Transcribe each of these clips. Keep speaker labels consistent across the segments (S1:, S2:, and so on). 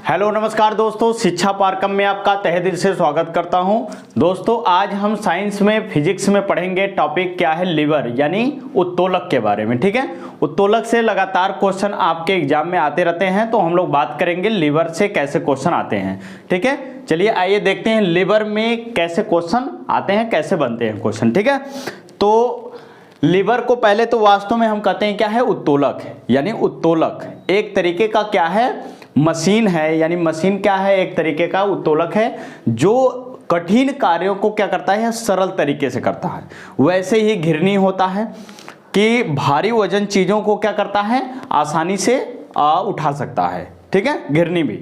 S1: Hello नमस्कार दोस्तों, शिक्षा पारकम में आपका तहे दिल से स्वागत करता हूं। दोस्तों आज हम साइंस में फिजिक्स में पढ़ेंगे टॉपिक क्या है, लिवर यानी उत्तोलक के बारे में। ठीक है, उत्तोलक से लगातार क्वेश्चन आपके एग्जाम में आते रहते हैं, तो हम लोग बात करेंगे लिवर से कैसे क्वेश्चन आते हैं। ठीक है, चलिए आइए देखते हैं लिवर में कैसे क्वेश्चन आते हैं, कैसे बनते हैं क्वेश्चन। ठीक है, तो लिवर को पहले तो वास्तव में हम कहते हैं क्या है, उत्तोलक यानी उत्तोलक एक तरीके का क्या है, मशीन है। यानी मशीन क्या है, एक तरीके का उत्तोलक है जो कठिन कार्यों को क्या करता है, सरल तरीके से करता है। वैसे ही घिरनी होता है कि भारी वजन चीजों को क्या करता है, आसानी से उठा सकता है। ठीक है, घिरनी भी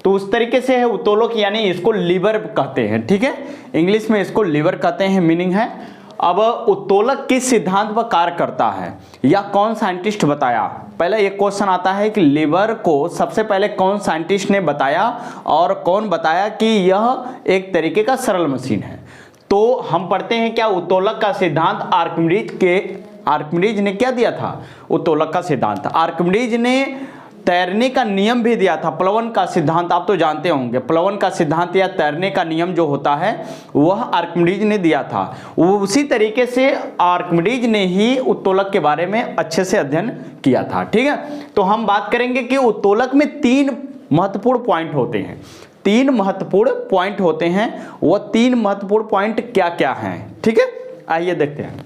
S1: तो उस तरीके से है उत्तोलक, यानी इसको लीवर कहते हैं। ठीक है, इंग्लिश में इसको लीवर कहते हैं, मीनिंग है। अब उत्तोलक किस सिद्धांत पर कार्य करता है या कौन साइंटिस्ट बताया, पहले एक क्वेश्चन आता है कि लीवर को सबसे पहले कौन साइंटिस्ट ने बताया और कौन बताया कि यह एक तरीके का सरल मशीन है। तो हम पढ़ते हैं क्या, उत्तोलक का सिद्धांत आर्किमिडीज ने क्या दिया था, उत्तोलक का सिद्धांत। आर्किमिडीज ने तैरने का नियम भी दिया था, प्लवन का सिद्धांत आप तो जानते होंगे। प्लवन का सिद्धांत या तैरने का नियम जो होता है वह आर्किमिडीज ने दिया था। उसी तरीके से आर्किमिडीज ने ही उत्तोलक के बारे में अच्छे से अध्ययन किया था। ठीक है, तो हम बात करेंगे कि उत्तोलक में तीन महत्वपूर्ण पॉइंट होते हैं। तीन महत्वपूर्ण पॉइंट होते हैं, वह तीन महत्वपूर्ण पॉइंट क्या क्या हैं। ठीक है, आइए देखते हैं।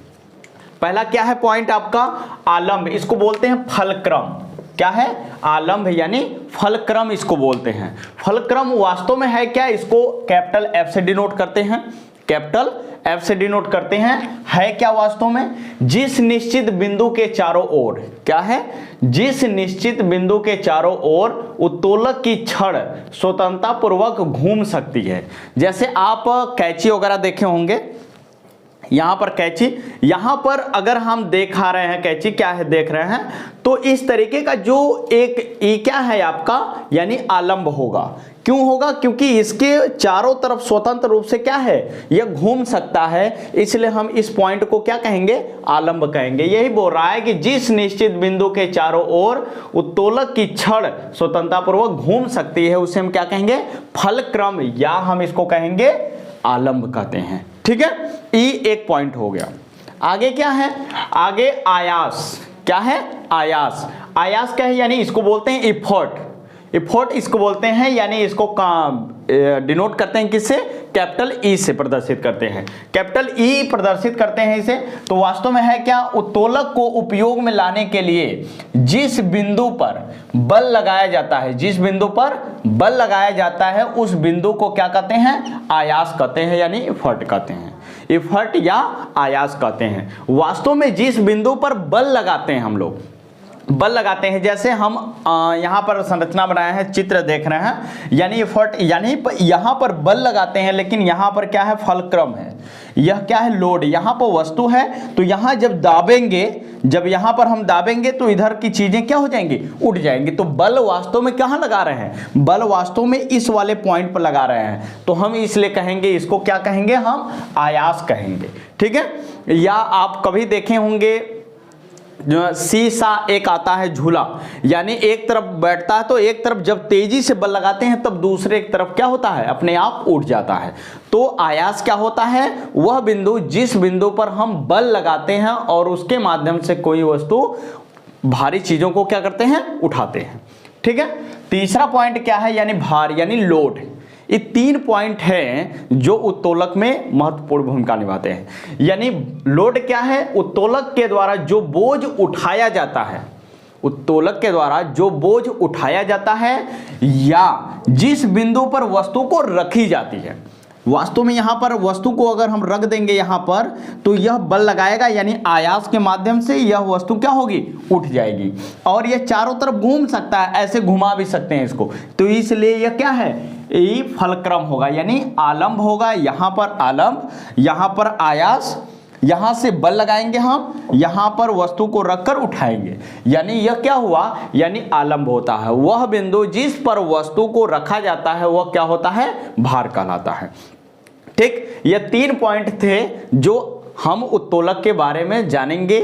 S1: पहला क्या है पॉइंट आपका, आलंब, इसको बोलते हैं फलक्रम। क्या है, आलंब यानी फलक्रम इसको बोलते हैं। फलक्रम वास्तव में है क्या, इसको कैपिटल एफ से डिनोट करते हैं, कैपिटल एफ से डिनोट करते हैं। है क्या वास्तव में, जिस निश्चित बिंदु के चारों ओर, क्या है, जिस निश्चित बिंदु के चारों ओर उत्तोलक की छड़ स्वतंत्रता पूर्वक घूम सकती है। जैसे आप कैंची वगैरह देखे होंगे, यहां पर कैंची, यहां पर अगर हम देखा रहे हैं कैंची क्या है देख रहे हैं, तो इस तरीके का जो एक ये क्या है आपका, यानी आलंब होगा। क्यों होगा, क्योंकि इसके चारों तरफ स्वतंत्र रूप से क्या है, यह घूम सकता है, इसलिए हम इस पॉइंट को क्या कहेंगे, आलंब कहेंगे। यही बोल रहा है कि जिस निश्चित बिंदु के चारों ओर उत्तोलक की छड़ स्वतंत्रता पूर्वक घूम सकती है उसे हम क्या कहेंगे, फलक्रम, या हम इसको कहेंगे आलंब कहते हैं। ठीक है, ई एक पॉइंट हो गया। आगे क्या है, आगे आयास, क्या है, आयास। आयास क्या है, यानी इसको बोलते हैं इफर्ट। इफर्ट इसको बोलते हैं, यानी इसको डिनोट करते हैं किससे, कैपिटल ई से प्रदर्शित करते हैं, कैपिटल ई प्रदर्शित करते हैं इसे। तो वास्तव में है क्या, उत्तोलक को उपयोग में लाने के लिए जिस बिंदु पर बल लगाया जाता है, जिस बिंदु पर बल लगाया जाता है उस बिंदु को क्या कहते हैं, आयास कहते हैं, यानी इफर्ट कहते हैं, इफर्ट या आयास कहते हैं। वास्तव में जिस बिंदु पर बल लगाते हैं हम लोग, बल लगाते हैं, जैसे हम यहाँ पर संरचना बनाए हैं, चित्र देख रहे हैं, यानी एफर्ट, यानी यहाँ पर बल लगाते हैं, लेकिन यहाँ पर क्या है, फलक्रम है, यह क्या है, लोड, यहाँ पर वस्तु है, तो यहाँ जब दाबेंगे, जब यहाँ पर हम दाबेंगे तो इधर की चीजें क्या हो जाएंगी, उठ जाएंगी। तो बल वास्तव में कहाँ लगा रहे हैं, बल वास्तव में इस वाले पॉइंट पर लगा रहे हैं, तो हम इसलिए कहेंगे, इसको क्या कहेंगे, हम आयास कहेंगे। ठीक है, या आप कभी देखे होंगे जो शीशा एक आता है झूला, यानी एक तरफ बैठता है तो एक तरफ जब तेजी से बल लगाते हैं तब दूसरे एक तरफ क्या होता है, अपने आप उठ जाता है। तो आयास क्या होता है, वह बिंदु जिस बिंदु पर हम बल लगाते हैं और उसके माध्यम से कोई वस्तु भारी चीजों को क्या करते हैं, उठाते हैं। ठीक है, तीसरा पॉइंट क्या है, यानी भार यानी लोड। ये तीन पॉइंट हैं जो उत्तोलक में महत्वपूर्ण भूमिका निभाते हैं। यानी लोड क्या है, उत्तोलक के द्वारा जो बोझ उठाया जाता है, उत्तोलक के द्वारा जो बोझ उठाया जाता है या जिस बिंदु पर वस्तु को रखी जाती है। वास्तव में यहाँ पर वस्तु को अगर हम रख देंगे यहाँ पर, तो यह बल लगाएगा, यानी आयास के माध्यम से यह वस्तु क्या होगी, उठ जाएगी, और यह चारों तरफ घूम सकता है, ऐसे घुमा भी सकते हैं इसको, तो इसलिए यह क्या है, ये फलक्रम होगा, यानी आलंब होगा। यहाँ पर आलंब, यहाँ पर आयास, यहां से बल लगाएंगे हम, यहां पर वस्तु को रखकर उठाएंगे, यानी यह क्या हुआ, यानी आलंब होता है। वह बिंदु जिस पर वस्तु को रखा जाता है वह क्या होता है, भार कहलाता है। ठीक, ये तीन पॉइंट थे जो हम उत्तोलक के बारे में जानेंगे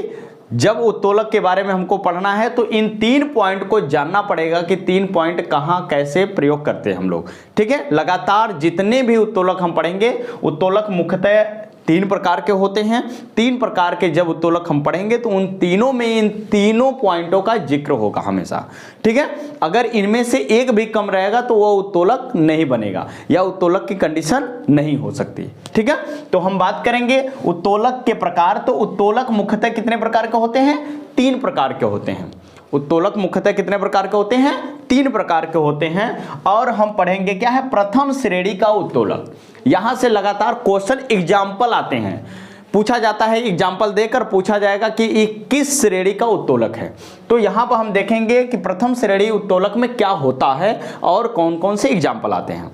S1: जब उत्तोलक के बारे में हमको पढ़ना है तो इन 3 पॉइंट को जानना पड़ेगा कि 3 पॉइंट कहाँ कैसे प्रयोग करते हैं हम लोग। ठीक है, लगातार जितने भी उत्तोलक हम पढ़ेंगे, उत्तोलक मुख्यतः 3 प्रकार के होते हैं। 3 प्रकार के जब उत्तोलक हम पढ़ेंगे तो उन तीनों में इन तीनों पॉइंटों का जिक्र होगा हमेशा। ठीक है, अगर इनमें से एक भी कम रहेगा तो वो उत्तोलक नहीं बनेगा या उत्तोलक की कंडीशन नहीं हो सकती। ठीक है, तो हम बात करेंगे उत्तोलक के प्रकार। तो उत्तोलक मुख्यतः कितने प्रकार के होते हैं? 3 प्रकार के होते हैं। उत्तोलक मुख्यतः कितने प्रकार के होते हैं? 3 प्रकार के होते हैं। और हम पढ़ेंगे क्या है? प्रथम श्रेणी का उत्तोलक। यहां से लगातार क्वेश्चन एग्जाम्पल आते हैं, पूछा जाता है, एग्जाम्पल देकर पूछा जाएगा कि ये किस श्रेणी का उत्तोलक है। तो यहां पर हम देखेंगे कि प्रथम श्रेणी उत्तोलक में क्या होता है और कौन कौन से एग्जाम्पल आते हैं।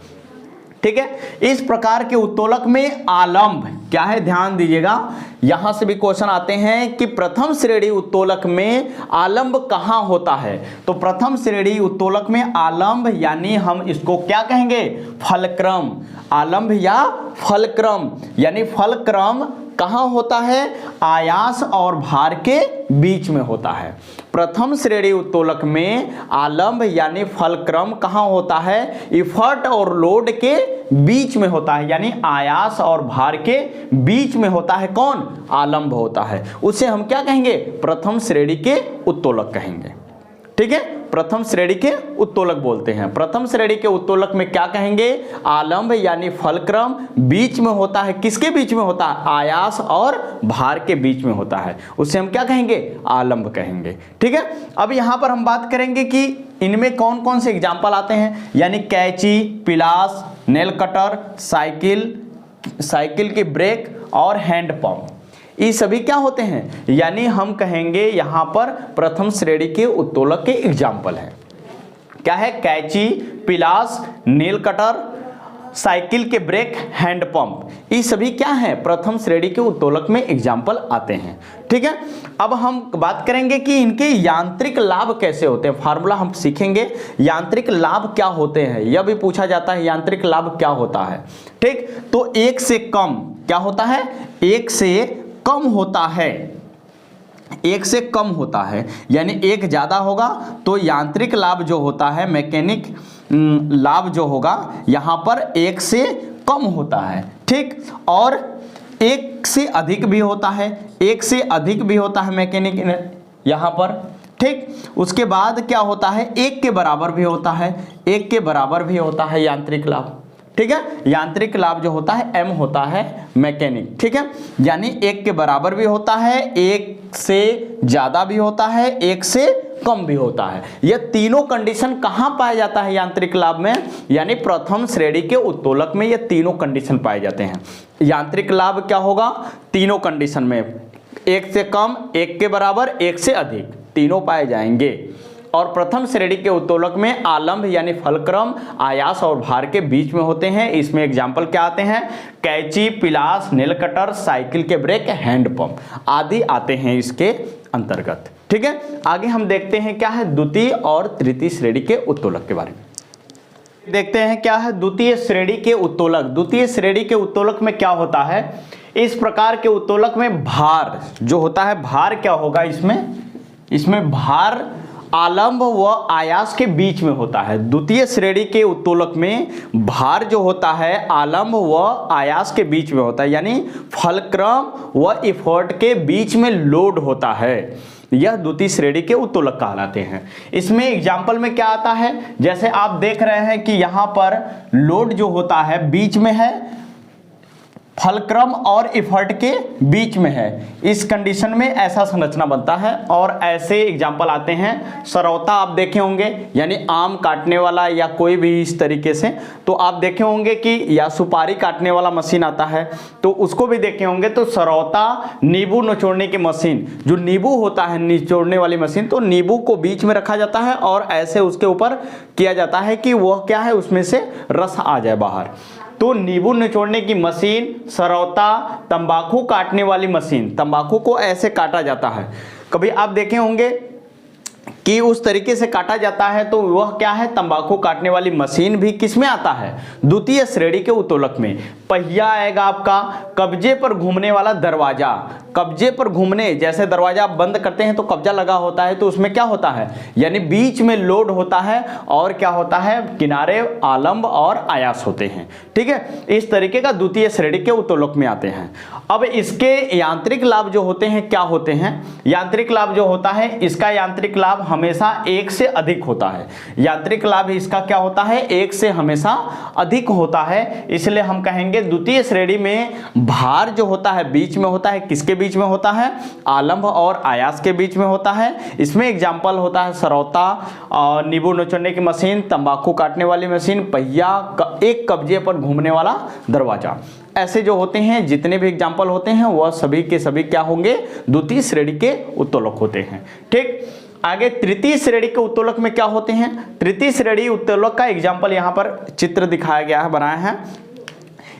S1: ठीक है, इस प्रकार के उत्तोलक में आलंब क्या है? ध्यान दीजिएगा, यहां से भी क्वेश्चन आते हैं कि प्रथम श्रेणी उत्तोलक में आलंब कहां होता है। तो प्रथम श्रेणी उत्तोलक में आलंब यानी हम इसको क्या कहेंगे? फलक्रम। आलंब या फलक्रम यानी फलक्रम कहां होता है? आयास और भार के बीच में होता है। प्रथम श्रेणी उत्तोलक में आलंब यानी फलक्रम कहां होता है? इफर्ट और लोड के बीच में होता है, यानी आयास और भार के बीच में होता है। कौन? आलंब होता है। उसे हम क्या कहेंगे? प्रथम श्रेणी के उत्तोलक कहेंगे। ठीक है, प्रथम श्रेणी के उत्तोलक बोलते हैं। प्रथम श्रेणी के उत्तोलक में क्या कहेंगे? आलंब यानी फलक्रम बीच में होता है। किसके बीच में होता है? आयास और भार के बीच में होता है। उसे हम क्या कहेंगे? आलंब कहेंगे। ठीक है, अब यहां पर हम बात करेंगे कि इनमें कौन कौन से एग्जाम्पल आते हैं, यानी कैंची, पिलास, नेल कटर, साइकिल की ब्रेक और हैंड पंप। ये सभी क्या होते हैं? यानी हम कहेंगे यहां पर प्रथम श्रेणी के उत्तोलक के एग्जाम्पल हैं। क्या है? कैंची, पिलास, नेल कटर, साइकिल के ब्रेक, हैंड पंप। ये सभी क्या है? प्रथम श्रेणी के उत्तोलक में एग्जाम्पल आते हैं। ठीक है, अब हम बात करेंगे कि इनके यांत्रिक लाभ कैसे होते हैं। फार्मूला हम सीखेंगे, यांत्रिक लाभ क्या होते हैं, यह भी पूछा जाता है, यांत्रिक लाभ क्या होता है। ठीक, तो 1 से कम क्या होता है? 1 से कम होता है। 1 से कम होता है, यानी 1 ज्यादा होगा तो यांत्रिक लाभ जो होता है, मैकेनिक लाभ जो होगा यहां पर 1 से कम होता है। ठीक, और 1 से अधिक भी होता है, 1 से अधिक भी होता है मैकेनिक यहां पर। ठीक, उसके बाद क्या होता है? 1 के बराबर भी होता है, 1 के बराबर भी होता है यांत्रिक लाभ। ठीक है, यांत्रिक लाभ जो होता है m होता है मैकेनिक। ठीक है, यानी 1 के बराबर भी होता है, 1 से ज्यादा भी होता है, 1 से कम भी होता है। यह तीनों कंडीशन कहां पाया जाता है यांत्रिक लाभ में? यानी प्रथम श्रेणी के उत्तोलक में ये तीनों कंडीशन पाए जाते हैं। यांत्रिक लाभ क्या होगा? तीनों कंडीशन में, 1 से कम, 1 के बराबर, 1 से अधिक, तीनों पाए जाएंगे। और प्रथम श्रेणी के उत्तोलक में आलंब यानी फलक्रम आयास और भार के बीच में होते हैं। इसमें एग्जाम्पल क्या आते हैं? कैंची, पिलास, नेल कटर, साइकिल के ब्रेक, हैंड पंप आदि आते हैं इसके अंतर्गत। ठीक है, आगे हम देखते हैं क्या है द्वितीय और तृतीय श्रेणी के उत्तोलक के बारे में। देखते हैं क्या है द्वितीय श्रेणी के उत्तोलक। द्वितीय श्रेणी के उत्तोलक में क्या होता है? इस प्रकार के उत्तोलक में भार जो होता है, भार क्या होगा? इसमें भार आलंब व आयास के बीच में होता है। द्वितीय श्रेणी के उत्तोलक में भार जो होता है आलंब व आयास के बीच में होता है, यानी फलक्रम व इफर्ट के बीच में लोड होता है। यह द्वितीय श्रेणी के उत्तोलक कहलाते हैं। इसमें एग्जाम्पल में क्या आता है? जैसे आप देख रहे हैं कि यहां पर लोड जो होता है बीच में है, फलक्रम और इफर्ट के बीच में है। इस कंडीशन में ऐसा संरचना बनता है। और ऐसे एग्जाम्पल आते हैं, सरौता आप देखे होंगे, यानी आम काटने वाला या कोई भी इस तरीके से, तो आप देखे होंगे कि या सुपारी काटने वाला मशीन आता है तो उसको भी देखे होंगे। तो सरौता, नींबू निचोड़ने की मशीन, जो नींबू होता है निचोड़ने वाली मशीन, तो नींबू को बीच में रखा जाता है और ऐसे उसके ऊपर किया जाता है कि वह क्या है, उसमें से रस आ जाए बाहर। तो नींबू निचोड़ने की मशीन, सरौता, तंबाकू काटने वाली मशीन, तंबाकू को ऐसे काटा जाता है। कभी आप देखे होंगे कि उस तरीके से काटा जाता है, तो वह क्या है, तंबाकू काटने वाली मशीन भी किस में आता है? द्वितीय श्रेणी के उत्तोलक में। पहिया आएगा आपका, कब्जे पर घूमने वाला दरवाजा, कब्जे पर घूमने, जैसे दरवाजा आप बंद करते हैं तो कब्जा लगा होता है, तो उसमें क्या होता है, यानी बीच में लोड होता है और क्या होता है, किनारे आलंब और आयास होते हैं। ठीक है, इस तरीके का द्वितीय श्रेणी के उत्तोलक में आते हैं। अब इसके यांत्रिक लाभ जो होते हैं क्या होते हैं, यांत्रिक लाभ जो होता है, इसका यांत्रिक लाभ हमेशा 1 से अधिक होता है। यांत्रिक लाभ इसका क्या होता है, 1 से हमेशा अधिक होता है। इसलिए हम कहेंगे द्वितीय श्रेणी में भार जो होता है बीच में होता है, किसके बीच में होता है, आलंब और आयास के बीच में होता है। इसमें एग्जाम्पल होता है सरौता, नींबू नचोड़ने की मशीन, तंबाकू काटने वाली मशीन, पहिया, एक कब्जे पर घूमने वाला दरवाजा। ऐसे जो होते हैं जितने भी एग्जाम्पल होते हैं वह सभी के सभी क्या होंगे, द्वितीय श्रेणी के उत्तोलक होते हैं। ठीक, आगे तृतीय श्रेणी के उत्तोलक में क्या होते हैं, तृतीय श्रेणी उत्तोलक का एग्जाम्पल यहाँ पर चित्र दिखाया गया है, बनाया है।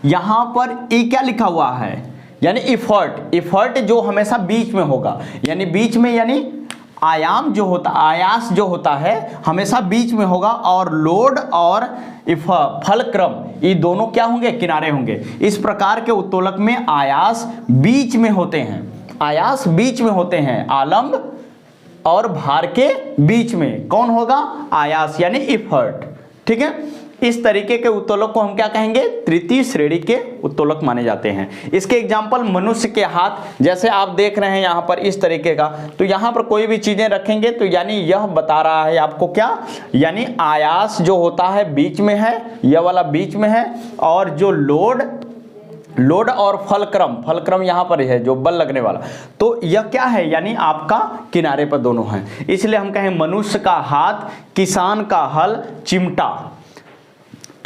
S1: यहाँ पर ई क्या लिखा हुआ है, यानी इफर्ट, इफर्ट जो हमेशा बीच में होगा, यानी बीच में, यानी आयाम जो होता, आयास जो होता है हमेशा बीच में होगा, और लोड और फलक्रम ये दोनों क्या होंगे, किनारे होंगे। इस प्रकार के उत्तोलक में आयास बीच में होते हैं, आयास बीच में होते हैं, आलंब और भार के बीच में कौन होगा, आयास यानी इफर्ट। ठीक है, इस तरीके के उत्तोलक को हम क्या कहेंगे, तृतीय श्रेणी के उत्तोलक माने जाते हैं। इसके एग्जाम्पल मनुष्य के हाथ, जैसे आप देख रहे हैं यहाँ पर इस तरीके का, तो यहाँ पर कोई भी चीजें रखेंगे तो यानी यह बता रहा है आपको क्या, यानी आयास जो होता है बीच में है, यह वाला बीच में है, और जो लोड और फलक्रम, फलक्रम यहाँ पर है जो बल लगने वाला, तो यह क्या है, यानी आपका किनारे पर दोनों है। इसलिए हम कहें मनुष्य का हाथ, किसान का हल, चिमटा।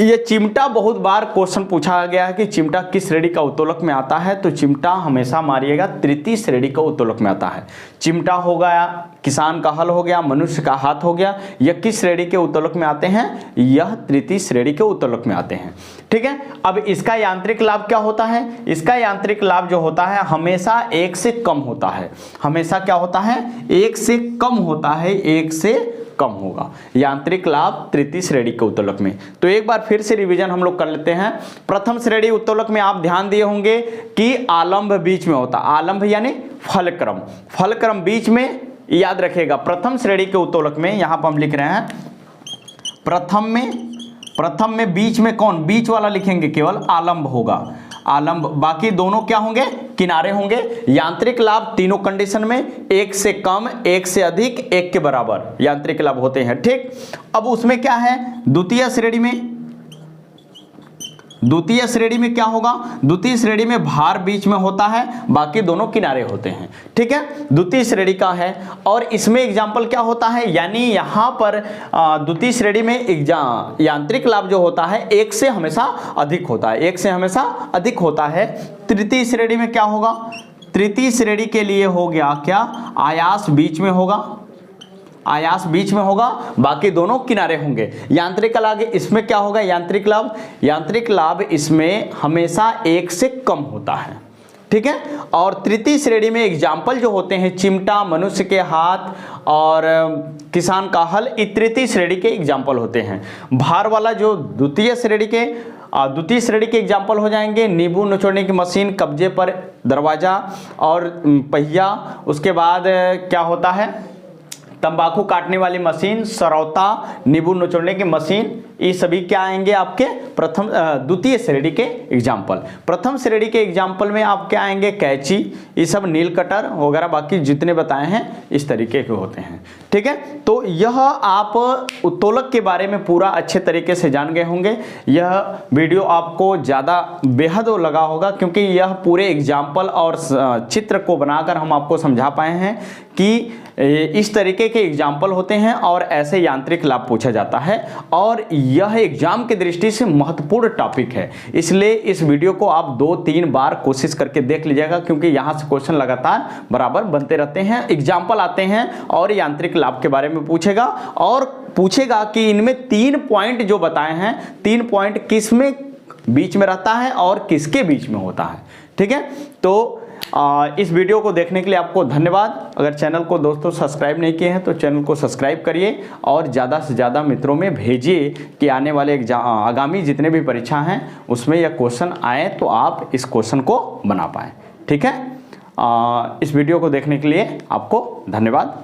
S1: ये चिमटा बहुत बार क्वेश्चन पूछा गया है कि चिमटा किस श्रेणी का उत्तोलक में आता है, तो चिमटा हमेशा मारिएगा तृतीय श्रेणी का उत्तोलक में आता है। चिमटा हो गया, किसान का हल हो गया, मनुष्य का हाथ हो गया, यह किस श्रेणी के उत्तोलक में आते हैं, यह तृतीय श्रेणी के उत्तोलक में आते हैं। ठीक है, अब इसका यांत्रिक लाभ क्या होता है, इसका यांत्रिक लाभ जो होता है हमेशा 1 से कम होता है, हमेशा क्या होता है, 1 से कम होता है, 1 से कम होगा यांत्रिक लाभ तृतीय श्रेणी के उत्तोलक में। तो एक बार फिर से रिवीजन हम लोग कर लेते हैं। प्रथम श्रेणी उत्तोलक में आप ध्यान दिए होंगे कि आलंब बीच में होता, आलंब यानी फलक्रम, फलक्रम बीच में, याद रखिएगा। प्रथम श्रेणी के उत्तोलक में यहां पर हम लिख रहे हैं प्रथम में बीच में कौन, बीच वाला लिखेंगे, केवल आलंब होगा, आलंब, बाकी दोनों क्या होंगे, किनारे होंगे। यांत्रिक लाभ तीनों कंडीशन में 1 से कम, 1 से अधिक, 1 के बराबर यांत्रिक लाभ होते हैं। ठीक, अब उसमें क्या है, द्वितीय श्रेणी में, द्वितीय श्रेणी में क्या होगा, द्वितीय श्रेणी में भार बीच में होता है, बाकी दोनों किनारे होते हैं। ठीक है, द्वितीय श्रेणी का है, और इसमें एग्जाम्पल क्या होता है, यानी यहां पर द्वितीय श्रेणी में यांत्रिक लाभ जो होता है 1 से हमेशा अधिक होता है, 1 से हमेशा अधिक होता है। तृतीय श्रेणी में क्या होगा, तृतीय श्रेणी के लिए हो गया क्या, आयास बीच में होगा, आयास बीच में होगा, बाकी दोनों किनारे होंगे। यांत्रिक लाभ इसमें क्या होगा, यांत्रिक लाभ, यांत्रिक लाभ इसमें हमेशा 1 से कम होता है। ठीक है, और तृतीय श्रेणी में एग्जाम्पल जो होते हैं चिमटा, मनुष्य के हाथ और किसान का हल, ये तृतीय श्रेणी के एग्जाम्पल होते हैं। भार वाला जो द्वितीय श्रेणी के एग्जाम्पल हो जाएंगे, नींबू निचोड़ने की मशीन, कब्जे पर दरवाजा और पहिया। उसके बाद क्या होता है, तंबाकू काटने वाली मशीन, सरौता, नींबू निचोड़ने की मशीन, ये सभी क्या आएंगे आपके द्वितीय श्रेणी के एग्जाम्पल। प्रथम श्रेणी के एग्जाम्पल में आप क्या आएंगे, कैंची, ये सब नील कटर वगैरह, बाकी जितने बताए हैं इस तरीके के होते हैं। ठीक है, तो यह आप उत्तोलक के बारे में पूरा अच्छे तरीके से जान गए होंगे। यह वीडियो आपको ज़्यादा बेहद लगा होगा, क्योंकि यह पूरे एग्जाम्पल और चित्र को बनाकर हम आपको समझा पाए हैं कि इस तरीके के एग्जाम्पल होते हैं और ऐसे यांत्रिक लाभ पूछा जाता है, और यह एग्जाम की दृष्टि से महत्वपूर्ण टॉपिक है। इसलिए इस वीडियो को आप 2-3 बार कोशिश करके देख लीजिएगा, क्योंकि यहाँ से क्वेश्चन लगातार बराबर बनते रहते हैं, एग्जाम्पल आते हैं और यांत्रिक लाभ के बारे में पूछेगा, और पूछेगा कि इनमें 3 पॉइंट जो बताए हैं, 3 पॉइंट किस में बीच में रहता है और किसके बीच में होता है। ठीक है, तो इस वीडियो को देखने के लिए आपको धन्यवाद। अगर चैनल को दोस्तों सब्सक्राइब नहीं किए हैं तो चैनल को सब्सक्राइब करिए और ज़्यादा से ज़्यादा मित्रों में भेजिए कि आने वाले आगामी जितने भी परीक्षा हैं उसमें यह क्वेश्चन आए तो आप इस क्वेश्चन को बना पाएँ। ठीक है, इस वीडियो को देखने के लिए आपको धन्यवाद।